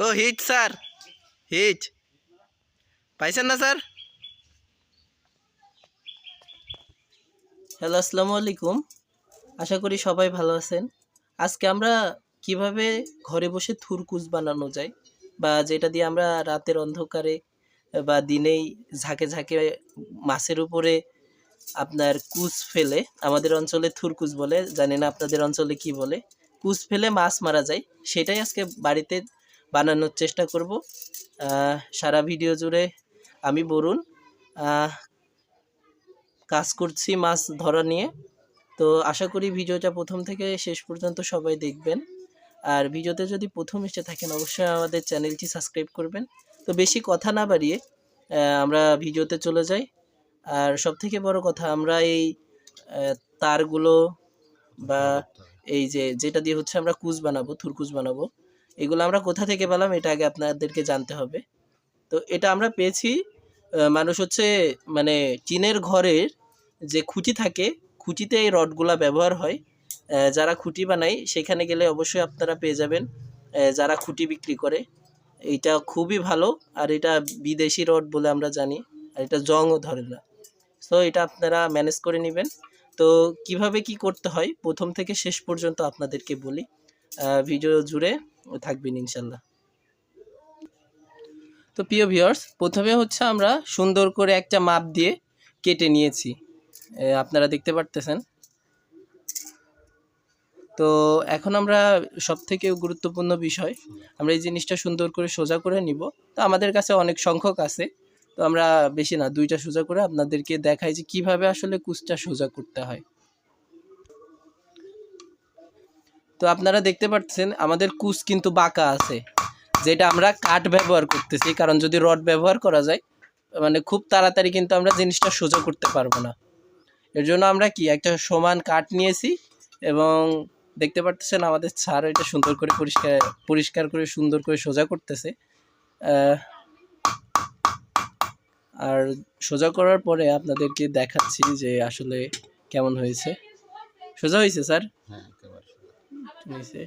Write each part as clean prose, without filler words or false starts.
ও hit sir, hit পাইছেন না sir? Hello, আসসালামু আলাইকুম। আশা করি সবাই ভালো আছেন। আজকে আমরা কিভাবে ঘরে বসে থুরকুস বানানো যায়, বা যেটা দিয়ে আমরা রাতের অন্ধকারে বা দিনেই ঝাঁকে ঝাঁকে মাছের উপরে আপনার কুচ ফেলে, আমাদের অঞ্চলে থুরকুস বলে, জানি না আপনাদের অঞ্চলে কি বলে, কুচ ফেলে মাছ মারা যায়, সেটাই আজকে বাড়িতে বানানোর চেষ্টা করব। সারা ভিডিও জুড়ে আমি বরুণ কাজ করছি মাছ ধরা নিয়ে। তো আশা করি ভিডিওটা প্রথম থেকে শেষ পর্যন্ত সবাই দেখবেন। আর ভিডিওতে যদি প্রথম এসে থাকেন অবশ্যই আমাদের চ্যানেলটি সাবস্ক্রাইব করবেন। তো বেশি কথা না বাড়িয়ে আমরা ভিডিওতে চলে যাই। আর সবথেকে বড় কথা, আমরা এই তারগুলো বা এই যেটা দিয়ে হচ্ছে আমরা কুচ বানাবো, থুরকুচ বানাবো, এগুলো আমরা কোথা থেকে পেলাম এটা আগে আপনাদেরকে জানতে হবে। তো এটা আমরা পেয়েছি, মানুষ হচ্ছে মানে টিনের ঘরের যে খুঁটি থাকে, খুঁটিতে এই রডগুলা ব্যবহার হয়। যারা খুঁটি বানায় সেখানে গেলে অবশ্যই আপনারা পেয়ে যাবেন, যারা খুঁটি বিক্রি করে। এইটা খুবই ভালো, আর এটা বিদেশি রড বলে আমরা জানি, আর এটা জংও ধরে না। সো এটা আপনারা ম্যানেজ করে নেবেন। তো কিভাবে কি করতে হয় প্রথম থেকে শেষ পর্যন্ত আপনাদেরকে বলি, ভিডিও জুড়ে থাকবেন ইনশাল্লাহ। তো প্রিয় ভিউয়ার্স, প্রথমে হচ্ছে আমরা সুন্দর করে একটা মাপ দিয়ে কেটে নিয়েছি, আপনারা দেখতে পারতেছেন। তো এখন আমরা সবথেকে গুরুত্বপূর্ণ বিষয়, আমরা এই জিনিসটা সুন্দর করে সোজা করে নিব। তো আমাদের কাছে অনেক সংখ্যক আছে, তো আমরা বেশি না, দুইটা সোজা করে আপনাদেরকে দেখাই যে কিভাবে আসলে কুচটা সোজা করতে হয়। তো আপনারা দেখতে পাচ্ছেন আমাদের কুচ কিন্তু বাঁকা আছে, যেটা আমরা কাঠ ব্যবহার করতেছি, কারণ যদি রড ব্যবহার করা যায় মানে খুব তাড়াতাড়ি কিন্তু আমরা জিনিসটা সোজা করতে পারবো না। এর জন্য আমরা কি একটা সমান কাঠ নিয়েছি, এবং দেখতে পাচ্ছেন আমাদের স্যার এটা সুন্দর করে পরিষ্কার করে সুন্দর করে সোজা করতেছে। আর সোজা করার পরে আপনাদেরকে দেখাচ্ছি যে আসলে কেমন হয়েছে। সোজা হয়েছে স্যার? হ্যাঁ, একেবারে হয়েছে,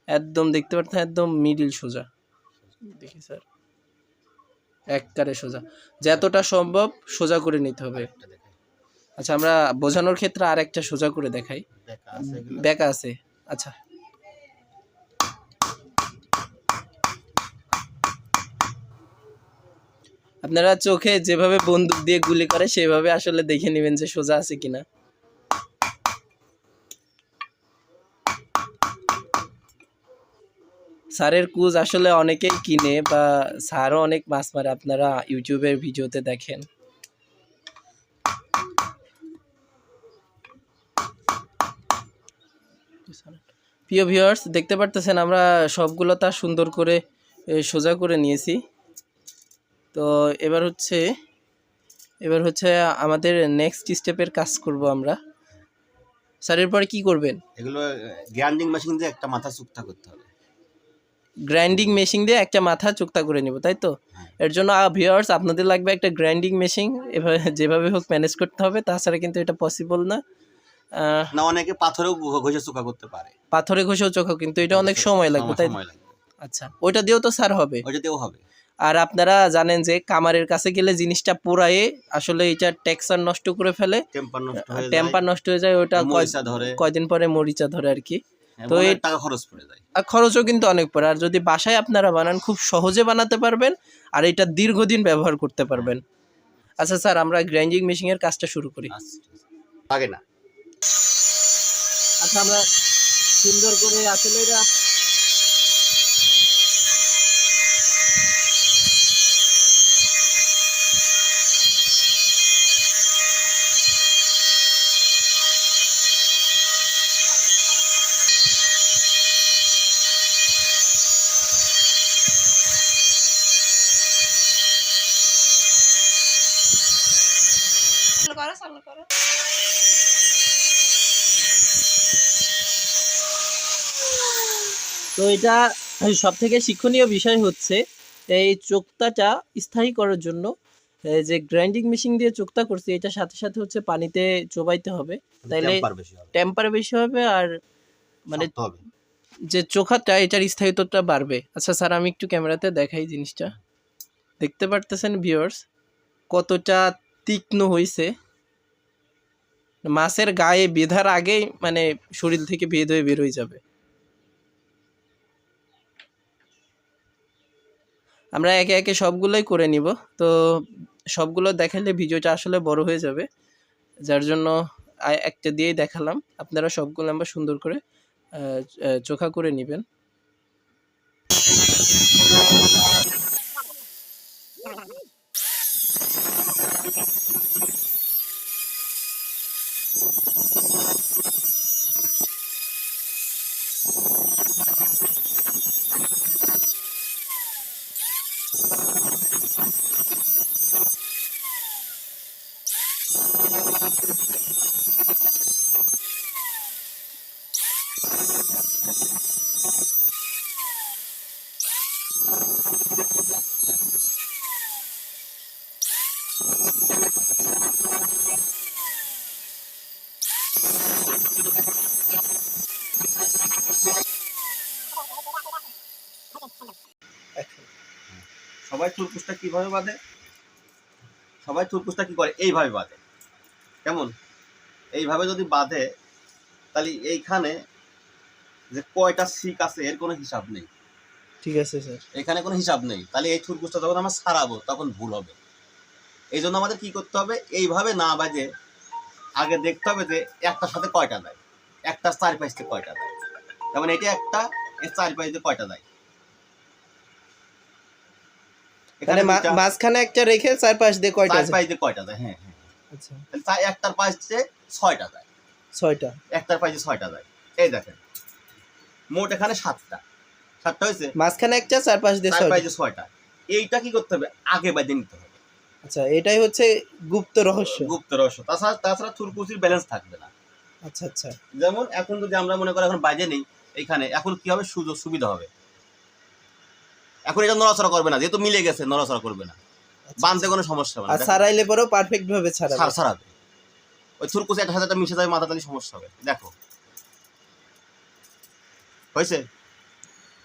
একদম দেখতে পাচ্ছেন একদম মিডিল সোজা। দেখি স্যার, একবারে সোজা, যতটা সম্ভব সোজা করে নিতে হবে। আচ্ছা, আমরা বোঝানোর ক্ষেত্রে আর একটা সোজা করে দেখাই, বেঁকা আছে। আচ্ছা, আপনারা চোখে যেভাবে বন্দুক দিয়ে গুলি করে সেভাবে আসলে দেখে নেবেন যে সোজা আছে কিনা। স্যারের কুজ আসলে অনেকেই কিনে, বা স্যারও অনেক মাছ মারে, আপনারা ইউটিউবের ভিডিওতে দেখেন। প্রিয় ভিউয়ার্স, দেখতে পারতেছেন আমরা সবগুলো তার সুন্দর করে সোজা করে নিয়েছি। তো এবার হচ্ছে আমাদের নেক্সট স্টেপের কাজ করব আমরা। স্যার এরপরে কি করবেন? এগুলো গ্রাইন্ডিং মেশিন দিয়ে একটা মাথা চুক্তা করতে হবে। গ্রাইন্ডিং মেশিন দিয়ে একটা মাথা চুক্তা করে নিব, তাই তো? এর জন্য ভিউয়ার্স আপনাদের লাগবে একটা গ্রাইন্ডিং মেশিন, এভাবে যেভাবে হোক ম্যানেজ করতে হবে, তাছাড়া কিন্তু এটা পসিবল না। না, অনেকে পাথরেও ঘষে চোখা করতে পারে, পাথরে ঘষেও চোখা, কিন্তু এটা অনেক সময় লাগবে, তাই? আচ্ছা, ওইটা দিয়েও তো স্যার হবে? ওইটা দিয়েও হবে। আর আপনারা জানেন যে কামারের কাছে গেলে জিনিসটা পোড়ায়ে আসলে এটা টেক্সচার নষ্ট করে ফেলে, টেম্পার নষ্ট হয়ে যায়, ওটা কয়দিন পরে মরিচা ধরে আর কি। তো এই টাকা খরচ পড়ে যায়, আর খরচও কিন্তু অনেক পড়ে। আর যদি বাসায় আপনারা বানান খুব সহজে বানাতে পারবেন, আর এটা দীর্ঘদিন ব্যবহার করতে পারবেন। আচ্ছা স্যার, আমরা গ্রাইন্ডিং মেশিনের কাজটা শুরু করি। আগে না, আচ্ছা, আমরা সুন্দর করে আসলে এটা তো এটা সব থেকে শিক্ষণীয় বিষয় হচ্ছে এই চোক্তাটা স্থায়ী করার জন্য যে গ্রাইন্ডিং মেশিন দিয়ে চোক্তা করছি, এটা সাথে সাথে হচ্ছে পানিতে চোবাইতে হবে, তাইলে টেম্পার বেশি হবে আর মানে যে চোখাটা এটার স্থায়িত্বটা বাড়বে। আচ্ছা স্যার, আমি একটু ক্যামেরাতে দেখাই জিনিসটা। দেখতে পারতেছেন ভিউয়ার্স কতটা তীক্ষ্ণ হয়েছে। মাছের গায়ে বেঁধার আগেই মানে শরীর থেকে বের হয়ে বের হয়ে যাবে। আমরা একে একে সবগুলোই করে নিব। তো সবগুলো দেখালে ভিডিওটা আসলে বড় হয়ে যাবে, যার জন্য একটা দিয়েই দেখালাম। আপনারা সবগুলো আমরা সুন্দর করে চোখা করে নেবেন। সবাই থুরকুসটা কিভাবে বাঁধে? সবাই থুরকুসটা কি করে? এইভাবে বাঁধে। কেমন? এইভাবে যদি বাঁধে তাহলে এইখানে যে কয়টা শিক আছে এর কোনো হিসাব নেই। ঠিক আছে স্যার। এখানে কোনো হিসাব নেই। তাহলে এই থুরকুসটা যখন আমরা সারাবো তখন ভুল হবে। এই জন্য আমাদের কি করতে হবে? এইভাবে না বাজে আগে দেখতে হবে যে একটার সাথে কয়টা দেয়, একটার চারপাশে কয়টা দেয়। যেমন এটা একটা, এর চারপাশে কয়টা দেয়। এখানে মাঝখানে একটা রেখে চারপাশ দিয়ে কয়টা যায়? চারপাশে কয়টা দেয়? হ্যাঁ হ্যাঁ। আচ্ছা, তাহলে একটার পাশে 6টা দেয়। 6টা। একটার পাশে 6টা দেয়। এই দেখেন মোট এখানে 7টা হয়েছে। মাঝখানে একটা, চারপাশ দিয়ে 6টা। এইটা কি করতে হবে? আগে বাজে নিতে হবে। আচ্ছা, এটাই হচ্ছে গুপ্ত রহস্য। গুপ্ত রহস্য। তাছাড়া থুরকুসির ব্যালেন্স থাকবে না। আচ্ছা আচ্ছা। যেমন এখন যদি আমরা মনে করি এখন বাজে নেই এইখানে, এখন কি হবে? সুবিধা হবে। এখন এটা নড়াচড়া করবে না, যেহেতু মিলে গেছে নড়াচড়া করবে না, বাঁধতে কোনো সমস্যা হবে না। আর ছাড়াইলে পরেও পারফেক্ট ভাবে ছাড়াবে। ওই থুরকুসি একটা সাথে মিশে যাবে, মাথা তালি সমস্যা হবে। দেখো হয়েছে?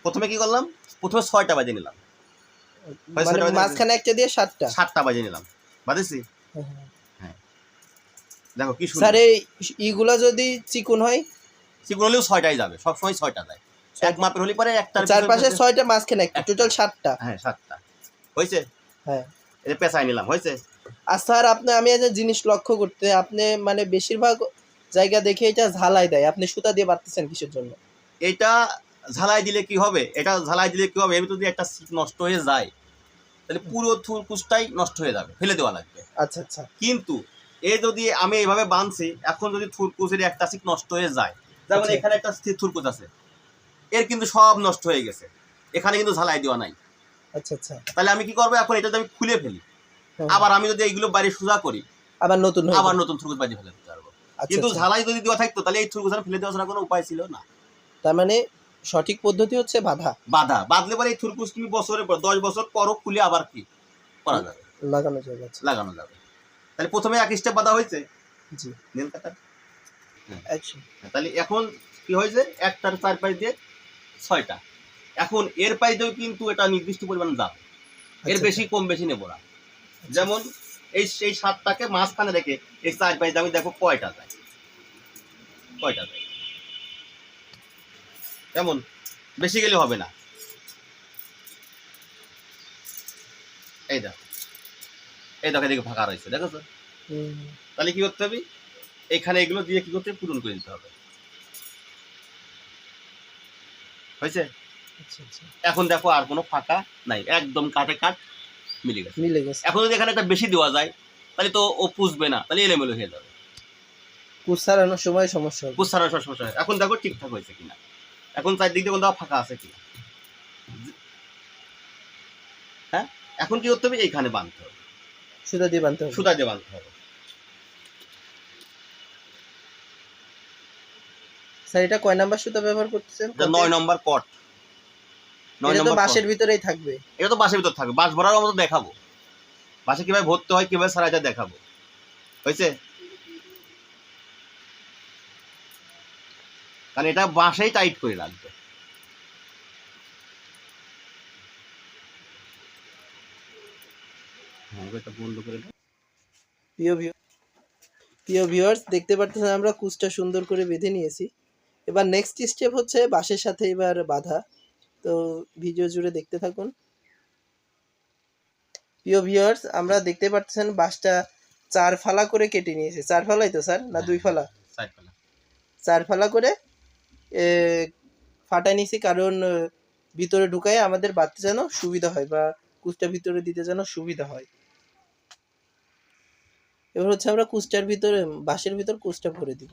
প্রথমে কি করলাম? প্রথমে 6টা বাজে নিলাম, মানে মাঝখানে একটা দিয়ে 7টা বাজে নিলাম, বাজেছি। হ্যাঁ দেখো কি সুন্দর। স্যার এই ইগুলা যদি চিকন হয়? চিকন হলেও 6টাই যাবে, সবসময় 6টা দেয়। এক মাপের হলে পরে একটার চারপাশে 6টা, মাঝখানে একটা, টোটাল 7টা। হ্যাঁ 7টা হয়েছে। হ্যাঁ, এটা পেঁচাই নিলাম, হয়েছে। আর স্যার আমি একটা জিনিস লক্ষ্য করতে, আপনি মানে বেশিরভাগ জায়গা দেখে এটা ঝালাই দেয়, আপনি সুতা দিয়ে বাঁধতেছেন কিসের জন্য? এটা ঝালাই দিলে কি হবে? এর ভিতর যদি একটা সিট নষ্ট হয়ে যায় তাহলে পুরো থুরকুসটাই নষ্ট হয়ে যাবে, ফেলে দেওয়া লাগবে। আচ্ছা আচ্ছা। কিন্তু যদি আমি এইভাবে বাঁধছি, এখন যদি থুরকুসের একটা সিট নষ্ট হয়ে যায়, যেমন এখানে একটা থুরকুস আছে, এর কিন্তু সব নষ্ট হয়ে গেছে, এখানে কিন্তু ঝালাই দেওয়া নাই। আচ্ছা আচ্ছা। তাহলে আমি কি করবো? এখন এটা আমি খুলে ফেলি, আবার আমি যদি এইগুলো বাইরে সোজা করি, আবার নতুন থুরকুস বাজে ফেলে দিতে পারবো। কিন্তু ঝালাই যদি দেওয়া থাকতো তাহলে এই থুরকুস ফেলে দেওয়া ছাড়া কোনো উপায় ছিল না। তার মানে সঠিক পদ্ধতি হচ্ছে বাঁধলে পরে এই থুরকুস তুমি 10 বছর পরও খুলে আবার কি করা যাবে? লাগানো যাবে। তাহলে প্রথমে এক স্টেপ বাঁধা হয়েছে। জি। নীল কাটা। তাহলে এখন কি হয়েছে? একটার চারপাশ দিয়ে 6টা। এখন এর পাইতেও কিন্তু এটা নির্দিষ্ট পরিমাণ যাবে, এর বেশি কম বেশি নেব না। যেমন এই 7টাকে মাঝখানে রেখে এই চারপাশ দিয়ে আমি দেখো কয়টা যায়। কেমন? বেশি গেলে হবে না। এই দেখো এদিকে ফাঁকা রয়েছে, দেখো তো। তাহলে কি করতে হবে? এখানে এগুলো দিয়ে কি করতে পূরণ করে দিতে হবে, হয়েছে। এখন দেখো আর কোনো ফাঁকা নাই, একদম কাটে কাট মিলে গেছে। এখন যদি এখানে একটা বেশি দেওয়া যায় তাহলে তো ও পুষবে না, তাহলে এলোমেলো হয়ে যাবে, কুচ ছাড়ানোর সময় সমস্যা। এখন দেখো ঠিকঠাক হয়েছে কিনা, এখন চারদিক দিয়ে কোনটা ফাঁকা আছে কিনা। হ্যাঁ, এখন কি করতে হবে? এইখানে বাঁধতে হবে, সুতা দিয়ে বাঁধতে হবে। স্যার এটা কয় নাম্বার সুতা ব্যবহার করতেছেন? 9 নম্বর কট। 9 নম্বর বাঁশের ভিতরেই থাকবে। এটা তো বাঁশের ভিতর থাকবে, বাঁশ ভরার মতো দেখাবো, বাঁশে কিভাবে ভরতে হয়, কিভাবে ছাড়াইতে দেখাবো, হয়েছে। কারণ এটা বাঁশেই টাইট করে রাখবে, হ্যাঁ এটা বন্ধ করে দাও। প্রিয় ভিউয়ার্স, দেখতে পারতেছেন আমরা কুচটা সুন্দর করে বেঁধে নিয়েছি। এবার নেক্সট স্টেপ হচ্ছে বাঁশের সাথে এবার বাঁধা। তো ভিডিও জুড়ে দেখতে থাকুন। প্রিয় ভিউয়ার্স, আমরা দেখতে পাচ্ছেন বাঁশটা 4 ফালা করে কেটে নিয়েছি। 4 ফালাই তো স্যার, না 2 ফালা? 4 ফালা। 4 ফালা করে ফাটাই নিয়েছি, কারণ ভিতরে ঢুকায় আমাদের বাঁধতে যেন সুবিধা হয়, বা কুচটা ভিতরে দিতে যেন সুবিধা হয়। এবার হচ্ছে আমরা কুচটার ভিতরে, বাঁশের ভিতর কুচটা ভরে দিব।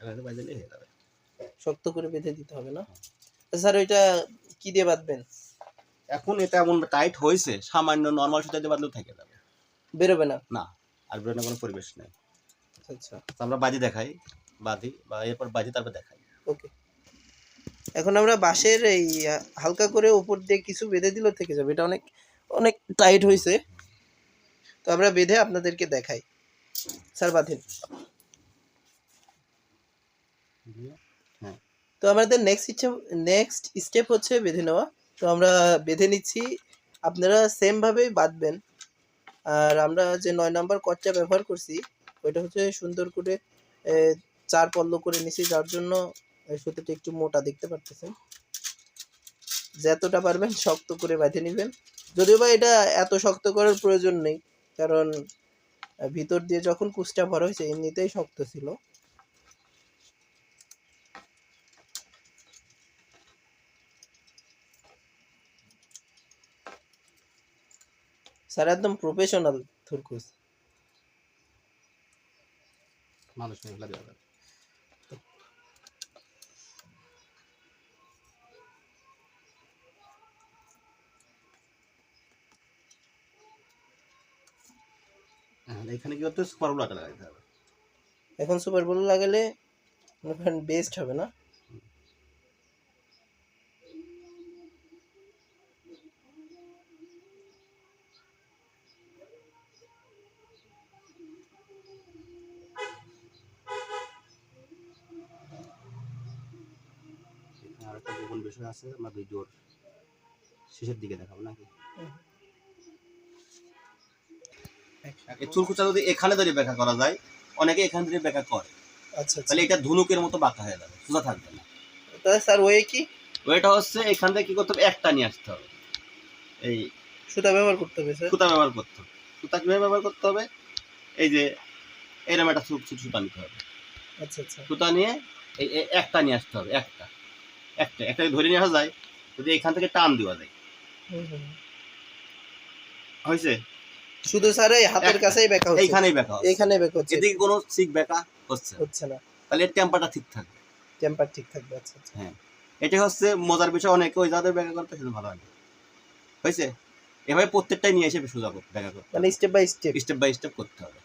এখানে বাইরে হয়ে যাবে। শক্ত করে বেঁধে দিতে হবে না স্যার? ওইটা কি দিয়ে বাঁধবেন? এখন এটা এমন টাইট হয়েছে, সামান্য নরমাল সুতা দিয়ে বাঁধলেও থেকে যাবে, বেরোবে না? না, আর বেরোনোর কোনো পরিবেশ নেই। আচ্ছা, আমরা বাজি দেখাই, বাঁধি বা এরপর বাজি তারপর দেখাই। ওকে। এখন আমরা বাঁশের এই হালকা করে উপর দিয়ে কিছু বেঁধে দিলেও থেকে যাবে। এটা অনেক অনেক টাইট হয়েছে, তো আমরা বেঁধে আপনাদেরকে দেখাই। স্যার বাঁধেন। হ্যাঁ, তো আমাদের নেক্সট স্টেপ হচ্ছে বেঁধে নেওয়া। তো আমরা বেঁধে নিচ্ছি, আপনারা সেমভাবেই বাঁধবেন। আর আমরা যে 9 নম্বর কচ্চা ব্যবহার করছি, ওইটা হচ্ছে সুন্দর করে 4 পল্ল করে নিছি, যার জন্য সুতোটা একটু মোটা দেখতে পারতেছেন। যতটা পারবেন শক্ত করে বেঁধে নেবেন। যদিও বা এটা এত শক্ত করার প্রয়োজন নেই, কারণ ভিতর দিয়ে যখন কুচটা ভরা হয়েছে এমনিতেই শক্ত ছিল। স্যার একদম প্রফেশনাল থুরকুচ। মানুষ মেঘলা দেওয়া যাবে। হ্যাঁ, এখানে কি করতে সুপার ব্লুটা লাগাইতে হবে। এখন সুপার ব্লু লাগালে বেস্ট হবে না? আর একটা গোপন বিষয় আছে, আমরা ভিডিওর শেষের দিকে দেখাবো নাকি। এই চুলকুচা যদি এখানে ধরে ব্যাখ্যা করা যায়, অনেকে এখান থেকে ব্যাখ্যা করে। আচ্ছা, তাহলে এটা ধনুকের মতো বাঁকা হয়ে যাবে, সোজা থাকবে না। তাহলে স্যার ওয়ে কি? ওইটা হচ্ছে এখান থেকে কি করতে হবে, একটা নিয়ে আসতে হবে। এই সুতা ব্যবহার করতে হবে স্যার? সুতা ব্যবহার করতে হবে। সুতা কিভাবে ব্যবহার করতে হবে, এই যে এরকম একটা সুতা নিতে হবে। আচ্ছা আচ্ছা। সুতা নিয়ে এই একটা নিয়ে আসতে হবে, একটা ধরে নিয়ে আসা যায়, যদি এখান থেকে টান দেওয়া যায়। হয়েছে? শুধু স্যার এই হাতের কাছেই ব্যাকা হচ্ছে? এইখানেই ব্যাকা হচ্ছে, এইখানেই ব্যাকা হচ্ছে, এদিকে কোনো সিক ব্যাকা হচ্ছে না। তাহলে এর টেম্পারটা ঠিক থাকবে। টেম্পার ঠিক থাকবে। আচ্ছা আচ্ছা। হ্যাঁ, এটা হচ্ছে মজার বিষয়, অনেকে ওই যাদের ব্যাকা করতে সেটা ভালো হয় না। হয়েছে? এভাবে প্রত্যেকটাই নিয়ে এসে সোজা ব্যাকা করতে, মানে স্টেপ বাই স্টেপ করতে হবে।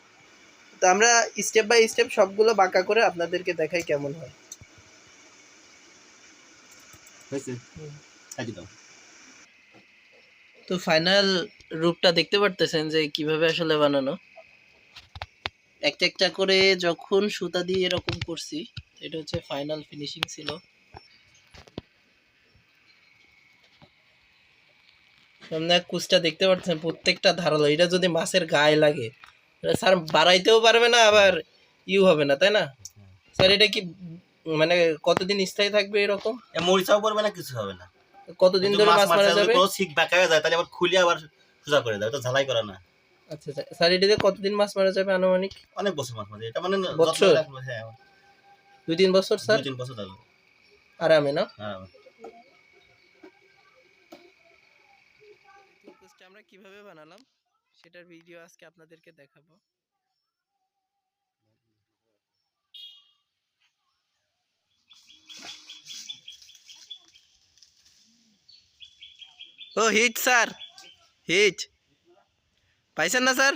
তো আমরা স্টেপ বাই স্টেপ সবগুলো বাঁকা করে আপনাদেরকে দেখাই কেমন হয়। হয়েছে? একদম। তো ফাইনাল রূপটা দেখতে পারতেছেন যে কিভাবে আসলে বানানো। একটা একটা করে যখন সুতা দিয়ে এরকম করছি, এটা হচ্ছে ফাইনাল ফিনিশিং ছিল। সামনে কুচটা দেখতে পাচ্ছেন, প্রত্যেকটা ধারালো। এটা যদি মাছের গায়ে লাগে স্যার বাড়াইতেও পারবে না, আবার হবে না, তাই না স্যার? এটা কি মানে কতদিন স্থায়ী থাকবে এরকম? মরিচাও পড়বে না, কিছু হবে না। কতদিন ধরে মাছ মারা যাবে? কোনো সিক ব্যাকা হয়ে যায় তাহলে আবার খুলে আবার সোজা করে দেয়, এটা ঝালাই করা না। আচ্ছা আচ্ছা স্যার, এটাতে কতদিন মাছ মারা যাবে আনুমানিক? অনেক বছর মাছ মারা, এটা মানে বছর? হ্যাঁ, 2-3 বছর স্যার? 2-3 বছর যাবে আরামে না? হ্যাঁ। আমরা কিভাবে বানালাম সেটার ভিডিও আজকে আপনাদেরকে দেখাবো। ও হিট স্যার, হিট পাইছেন না স্যার?